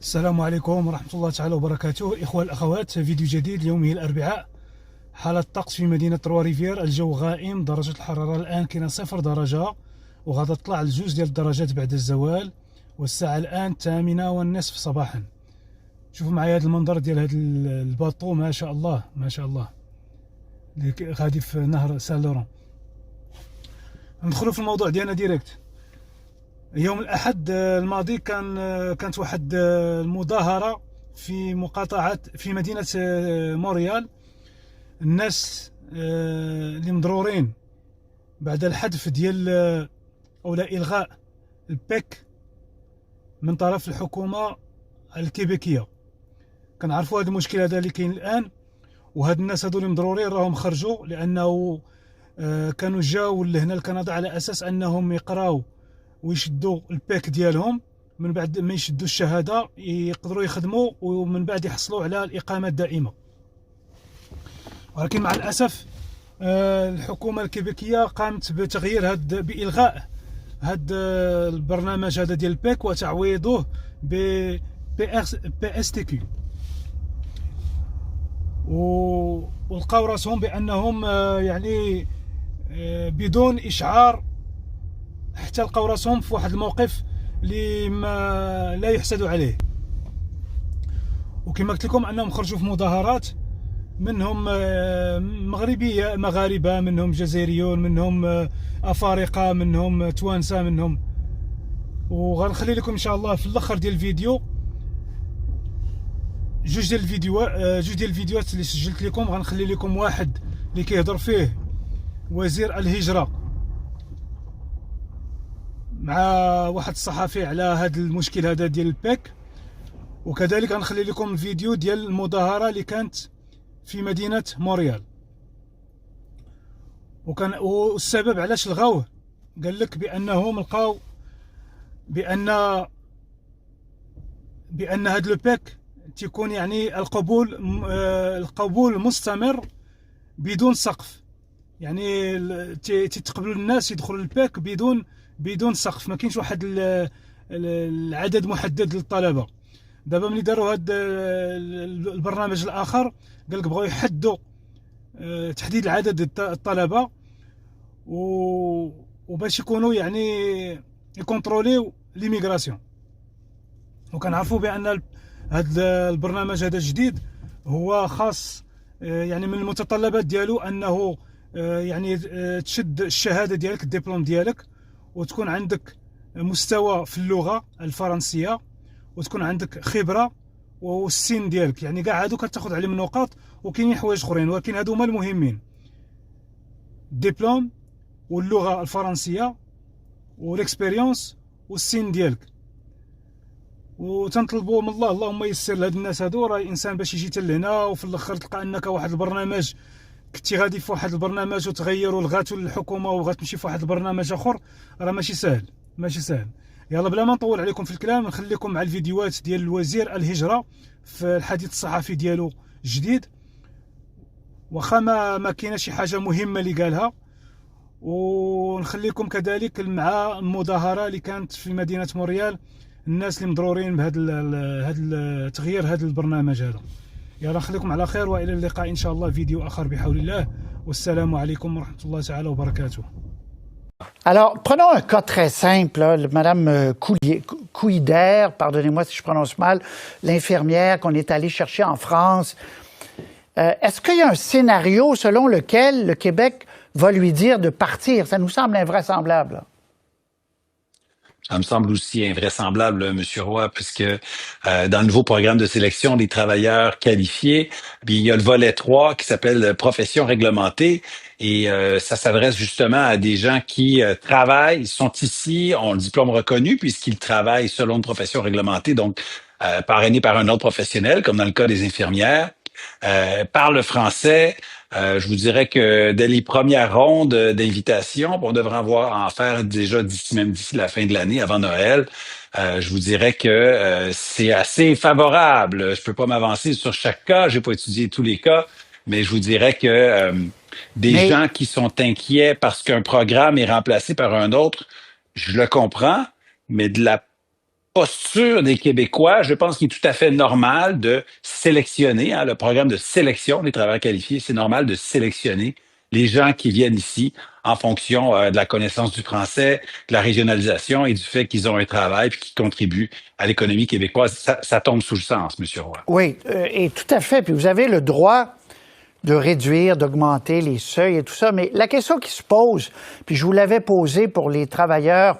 السلام عليكم ورحمة الله تعالى وبركاته. الإخوة الأخوات، فيديو جديد. اليوم هي الأربعاء. حالة الطقس في مدينة تروا ريفير، الجو غائم، درجة الحرارة الآن كاينة 0 درجة، وغادا تطلع ل2 ديال الدرجات بعد الزوال، والساعة الآن 8:30 صباحا. شوفوا معايا هذا المنظر ديال هذا الباطو، ما شاء الله ما شاء الله، اللي غادي في نهر سان لورون. ندخلوا في الموضوع ديالنا ديريكت. يوم الأحد الماضي كانت واحد المظاهرة في مقاطعة في مدينة مونريال. الناس اللي مضرورين بعد الحذف ديال أو لا إلغاء البيك من طرف الحكومة الكيبيكية. كنعرفوا هذا المشكل هذا اللي كاين الآن، وهاد الناس هادو اللي مضرورين راهم خرجوا لأنه كانوا جاوا لهنا لكندا على أساس أنهم يقراو ويشدوا الباك ديالهم، من بعد ما يشدوا الشهاده يقدروا يخدموا، ومن بعد يحصلوا على الاقامه الدائمه. ولكن مع الاسف الحكومه الكيبيكيه قامت بتغيير بالغاء هذا البرنامج هذا ديال الباك وتعويضه ب بي اس تي كيو، ولقاو راسهم بانهم يعني بدون اشعار، حتى لقاو راسهم في واحد الموقف اللي ما لا يحسد عليه. وكما قلت لكم انهم خرجوا في مظاهرات، منهم مغاربه، منهم جزائريون، منهم افارقه، منهم توانسه، منهم. وغنخلي لكم ان شاء الله في الاخر ديال الفيديو جوج ديال الفيديوهات اللي سجلت لكم. غنخلي لكم واحد اللي كيهضر فيه وزير الهجره مع واحد الصحفي على هذا المشكل هذا ديال الباك، وكذلك غنخلي لكم الفيديو ديال المظاهره اللي كانت في مدينه مونريال. والسبب علاش لغاوه، قال لك بانهم لقاو بان هذا الباك تيكون يعني القبول مستمر بدون سقف. يعني تيتقبلوا الناس يدخلوا الباك بدون سقف، ما كاينش واحد العدد محدد للطلبه. دابا ملي داروا هذا البرنامج الاخر، قال لك بغاو يحدوا تحديد العدد الطلبه، وباش يكونوا يعني يكونتروليو ليميغراسيون. وكنعرفوا بان هذا البرنامج هذا الجديد هو خاص، يعني من المتطلبات ديالو انه يعني تشد الشهاده ديالك، الدبلوم ديالك، وتكون عندك مستوى في اللغه الفرنسيه، وتكون عندك خبره، والسن ديالك. يعني كاع هادو كتاخذ عليهم نقاط، وكاينين حوايج اخرين، ولكن هادو هما المهمين: الدبلوم واللغه الفرنسيه والاكسبيريونس والسن ديالك. وتنطلبوا من الله اللهم يسر لهاد الناس هادو. راه الانسان باش يجي حتى لهنا وفي الاخر تلقى انك واحد البرنامج كنتي غادي في واحد البرنامج وتغير ولغاتو الحكومه وغتمشي في واحد البرنامج اخر، راه ماشي سهل ماشي سهل. يلا بلا ما نطول عليكم في الكلام، نخليكم مع الفيديوهات ديال الوزير الهجره في الحديث الصحفي ديالو الجديد، واخا ما كاينه شي حاجه مهمه اللي قالها. ونخليكم كذلك مع المظاهره اللي كانت في مدينه مونريال، الناس اللي مضرورين بهذا تغيير هذا البرنامج هذا. يلا نخليكم على خير، والى اللقاء ان شاء الله فيديو اخر بحول الله، والسلام عليكم ورحمه الله تعالى وبركاته. Alors, prenons un cas très simple, là, Madame Couider, pardonnez-moi si je prononce mal, l'infirmière qu'on est allé chercher en France. Est-ce qu'il y a un scénario selon lequel le Québec va lui dire de partir? Ça nous semble invraisemblable. Là. Ça me semble aussi invraisemblable, M. Roy, puisque dans le nouveau programme de sélection des travailleurs qualifiés, bien, il y a le volet 3 qui s'appelle profession réglementée, et ça s'adresse justement à des gens qui travaillent, sont ici, ont le diplôme reconnu puisqu'ils travaillent selon une profession réglementée, donc parrainés par un autre professionnel, comme dans le cas des infirmières, parlent le français. Je vous dirais que dès les premières rondes d'invitation, on devrait en faire déjà d'ici la fin de l'année, avant Noël. Je vous dirais que c'est assez favorable. Je peux pas m'avancer sur chaque cas, j'ai pas étudié tous les cas, mais je vous dirais que des gens qui sont inquiets parce qu'un programme est remplacé par un autre, je le comprends, mais de la posture des Québécois, je pense qu'il est tout à fait normal de sélectionner, hein, le programme de sélection des travailleurs qualifiés, c'est normal de sélectionner les gens qui viennent ici en fonction de la connaissance du français, de la régionalisation et du fait qu'ils ont un travail puis qu'ils contribuent à l'économie québécoise. Ça tombe sous le sens, Monsieur Roy. Oui, et tout à fait. Puis vous avez le droit de réduire, d'augmenter les seuils et tout ça. Mais la question qui se pose, puis je vous l'avais posée pour les travailleurs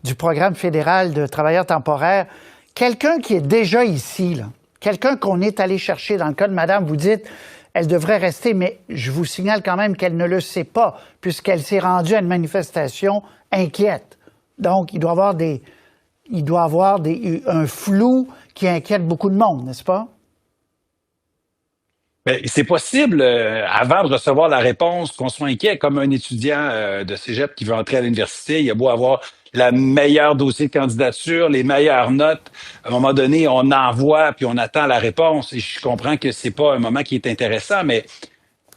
du programme fédéral de travailleurs temporaires, quelqu'un qui est déjà ici, là, quelqu'un qu'on est allé chercher, dans le cas de madame, vous dites, elle devrait rester, mais je vous signale quand même qu'elle ne le sait pas, puisqu'elle s'est rendue à une manifestation inquiète. Donc, il doit y avoir un flou qui inquiète beaucoup de monde, n'est-ce pas? Ben, c'est possible, avant de recevoir la réponse, qu'on soit inquiet, comme un étudiant de cégep qui veut entrer à l'université. Il a beau avoir le meilleur dossier de candidature, les meilleures notes. À un moment donné, on envoie, puis on attend la réponse. Et je comprends que c'est pas un moment qui est intéressant, mais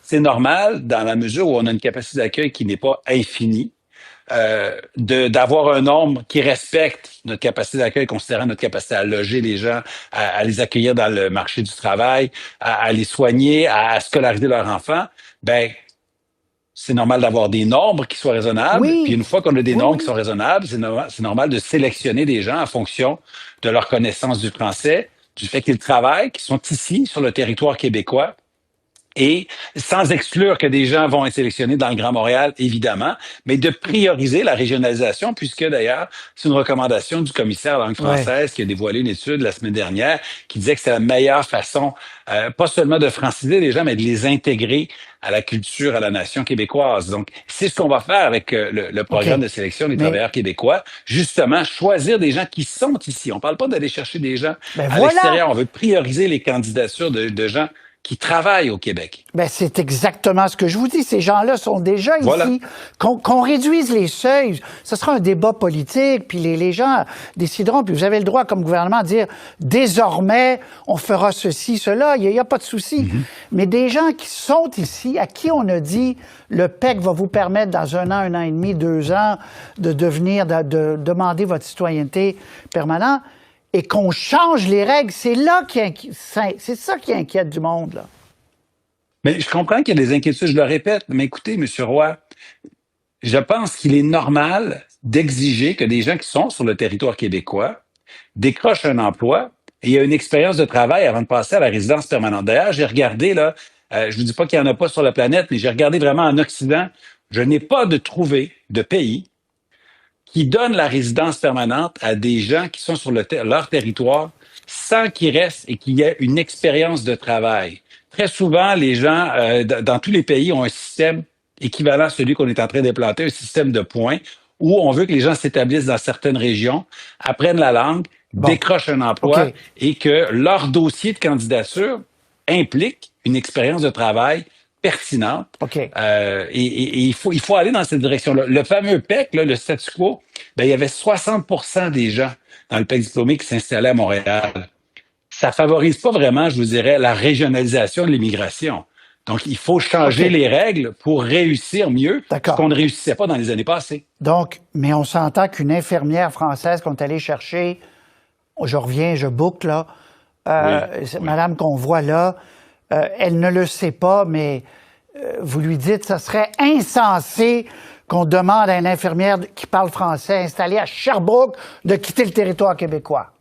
c'est normal dans la mesure où on a une capacité d'accueil qui n'est pas infinie. D'avoir un nombre qui respecte notre capacité d'accueil, considérant notre capacité à loger les gens, à les accueillir dans le marché du travail, à les soigner, à scolariser leurs enfants, ben c'est normal d'avoir des nombres qui soient raisonnables. Puis Oui, une fois qu'on a des oui, nombres qui oui. sont raisonnables, c'est normal de sélectionner des gens en fonction de leur connaissance du français, du fait qu'ils travaillent, qu'ils sont ici sur le territoire québécois. Et sans exclure que des gens vont être sélectionnés dans le Grand Montréal, évidemment, mais de prioriser la régionalisation, puisque d'ailleurs, c'est une recommandation du commissaire à la langue Ouais. française qui a dévoilé une étude la semaine dernière qui disait que c'est la meilleure façon, pas seulement de franciser les gens, mais de les intégrer à la culture, à la nation québécoise. Donc, c'est ce qu'on va faire avec le OK. programme de sélection des Mais, travailleurs québécois. Justement, choisir des gens qui sont ici. On ne parle pas d'aller chercher des gens ben à voilà! l'extérieur. On veut prioriser les candidatures de gens qui travaillent au Québec. Ben, c'est exactement ce que je vous dis. Ces gens-là sont déjà Voilà. ici. Qu'on réduise les seuils, ce sera un débat politique, puis les gens décideront. Puis vous avez le droit, comme gouvernement, de dire désormais, on fera ceci, cela. Il y a pas de souci. Mais des gens qui sont ici, à qui on a dit le PEC va vous permettre dans un an et demi, 2 ans, de devenir, de demander votre citoyenneté permanente, et qu'on change les règles, c'est c'est ça qui inquiète du monde, là. Mais je comprends qu'il y a des inquiétudes, je le répète, mais écoutez, Monsieur Roy, je pense qu'il est normal d'exiger que des gens qui sont sur le territoire québécois décrochent un emploi et aient une expérience de travail avant de passer à la résidence permanente. D'ailleurs, j'ai regardé, là, je ne dis pas qu'il n'y en a pas sur la planète, mais j'ai regardé vraiment en Occident, je n'ai pas trouvé de pays qui donne la résidence permanente à des gens qui sont sur leur territoire sans qu'ils restent et qu'il y ait une expérience de travail. Très souvent, les gens dans tous les pays ont un système équivalent à celui qu'on est en train d'implanter, un système de points où on veut que les gens s'établissent dans certaines régions, apprennent la langue, Bon, décrochent un OK, emploi et que leur dossier de candidature implique une expérience de travail pertinente. OK. Et il faut aller dans cette direction-là. Le fameux PEC, là, le statu quo, ben, il y avait 60% des gens dans le PEC diplômé qui s'installaient à Montréal. Ça favorise pas vraiment, je vous dirais, la régionalisation de l'immigration. Donc, il faut changer OK, les règles pour réussir mieux, ce qu'on d'accord. ne réussissait pas dans les années passées. Donc, mais on s'entend qu'une infirmière française qu'on est allé chercher, je reviens, je boucle, là, Oui, oui. madame qu'on voit là, elle ne le sait pas, mais vous lui dites, ça serait insensé qu'on demande à une infirmière qui parle français installée à Sherbrooke de quitter le territoire québécois.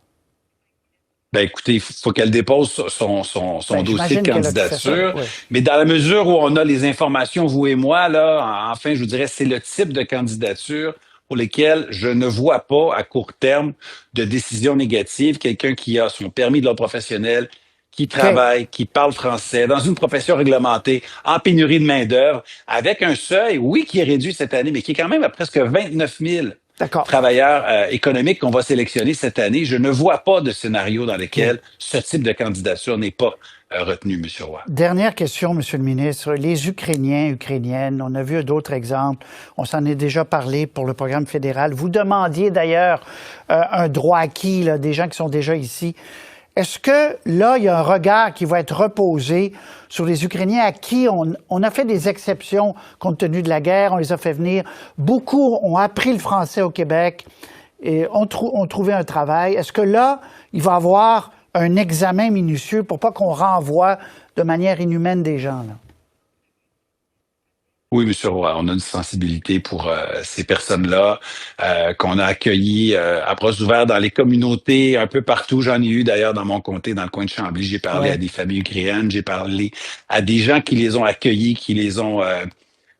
Ben écoutez, il faut qu'elle dépose son Ben, dossier j'imagine de qu'elle a tout fait ça, candidature, oui. mais dans la mesure où on a les informations, vous et moi, là, enfin, je vous dirais, c'est le type de candidature pour lesquelles je ne vois pas à court terme de décision négative. Quelqu'un qui a son permis de l'ordre professionnel, qui OK, travaille, qui parle français, dans une profession réglementée, en pénurie de main-d'œuvre, avec un seuil, oui, qui est réduit cette année, mais qui est quand même à presque 29 000 d'accord. travailleurs économiques qu'on va sélectionner cette année. Je ne vois pas de scénario dans OK. lequel ce type de candidature n'est pas retenu, M. Roy. Dernière question, Monsieur le ministre. Les Ukrainiens, Ukrainiennes, on a vu d'autres exemples. On s'en est déjà parlé pour le programme fédéral. Vous demandiez d'ailleurs un droit acquis, là, des gens qui sont déjà ici. Est-ce que là, il y a un regard qui va être reposé sur les Ukrainiens à qui on a fait des exceptions compte tenu de la guerre, on les a fait venir. Beaucoup ont appris le français au Québec et ont trouvé un travail, est-ce que là, il va y avoir un examen minutieux pour pas qu'on renvoie de manière inhumaine des gens, là? Oui, monsieur Roy, on a une sensibilité pour ces personnes-là qu'on a accueillies à bras ouverts dans les communautés un peu partout. J'en ai eu d'ailleurs dans mon comté, dans le coin de Chambly. J'ai parlé à Ouais. des familles ukrainiennes, j'ai parlé à des gens qui les ont accueillis, qui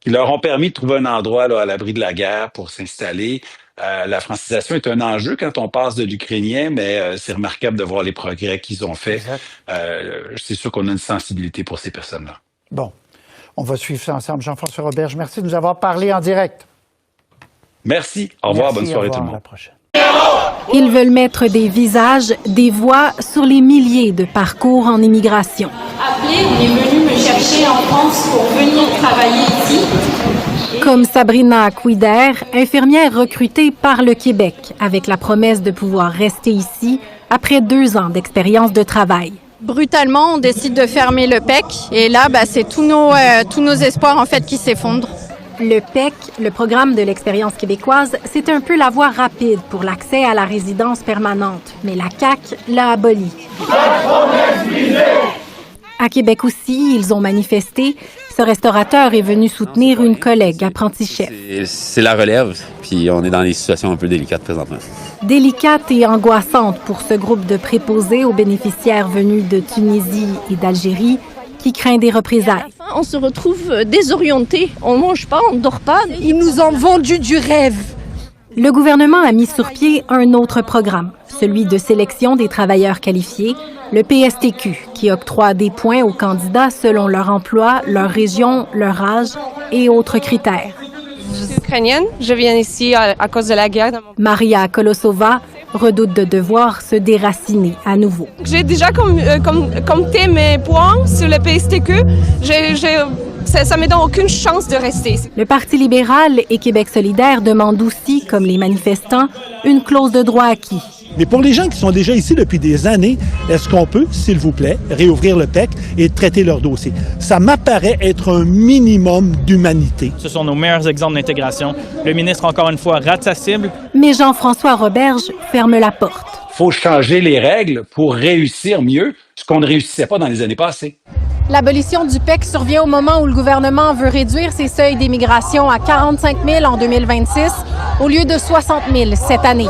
leur ont permis de trouver un endroit là, à l'abri de la guerre pour s'installer. La francisation est un enjeu quand on passe de l'ukrainien, mais c'est remarquable de voir les progrès qu'ils ont faits. Exact. C'est sûr qu'on a une sensibilité pour ces personnes-là. Bon, on va suivre ça ensemble. Jean-François Roberge, merci de nous avoir parlé en direct. Merci. Au revoir. Merci, Bonne soirée au tout le revoir, à monde. la prochaine. Ils veulent mettre des visages, des voix sur les milliers de parcours en immigration. Appelé, il est venu me chercher en France pour venir travailler ici. Comme Sabrina Couider, infirmière recrutée par le Québec, avec la promesse de pouvoir rester ici après 2 ans d'expérience de travail. Brutalement, on décide de fermer le PEC et là, c'est tous nos espoirs en fait qui s'effondrent. Le PEC, le programme de l'expérience québécoise, c'est un peu la voie rapide pour l'accès à la résidence permanente, mais la CAQ l'a aboli. À Québec aussi, ils ont manifesté. Ce restaurateur est venu soutenir une collègue apprenti-chef. C'est la relève, puis on est dans des situations un peu délicates présentement. Délicate et angoissante pour ce groupe de préposés aux bénéficiaires venus de Tunisie et d'Algérie qui craint des représailles. On se retrouve désorienté, on mange pas, on dort pas. Ils nous ont vendu du rêve. Le gouvernement a mis sur pied un autre programme, celui de sélection des travailleurs qualifiés, le PSTQ, qui octroie des points aux candidats selon leur emploi, leur région, leur âge et autres critères. Je suis ukrainienne, je viens ici à cause de la guerre. Maria Kolosova redoute de devoir se déraciner à nouveau. J'ai déjà compté mes points sur le PSTQ. Ça me donne aucune chance de rester. Le Parti libéral et Québec solidaire demandent aussi, comme les manifestants, une clause de droit acquis. Mais pour les gens qui sont déjà ici depuis des années, est-ce qu'on peut, s'il vous plaît, réouvrir le PEC et traiter leur dossier? Ça m'apparaît être un minimum d'humanité. Ce sont nos meilleurs exemples d'intégration. Le ministre, encore une fois, rate sa cible. Mais Jean-François Roberge ferme la porte. Il faut changer les règles pour réussir mieux ce qu'on ne réussissait pas dans les années passées. L'abolition du PEC survient au moment où le gouvernement veut réduire ses seuils d'immigration à 45 000 en 2026 au lieu de 60 000 cette année.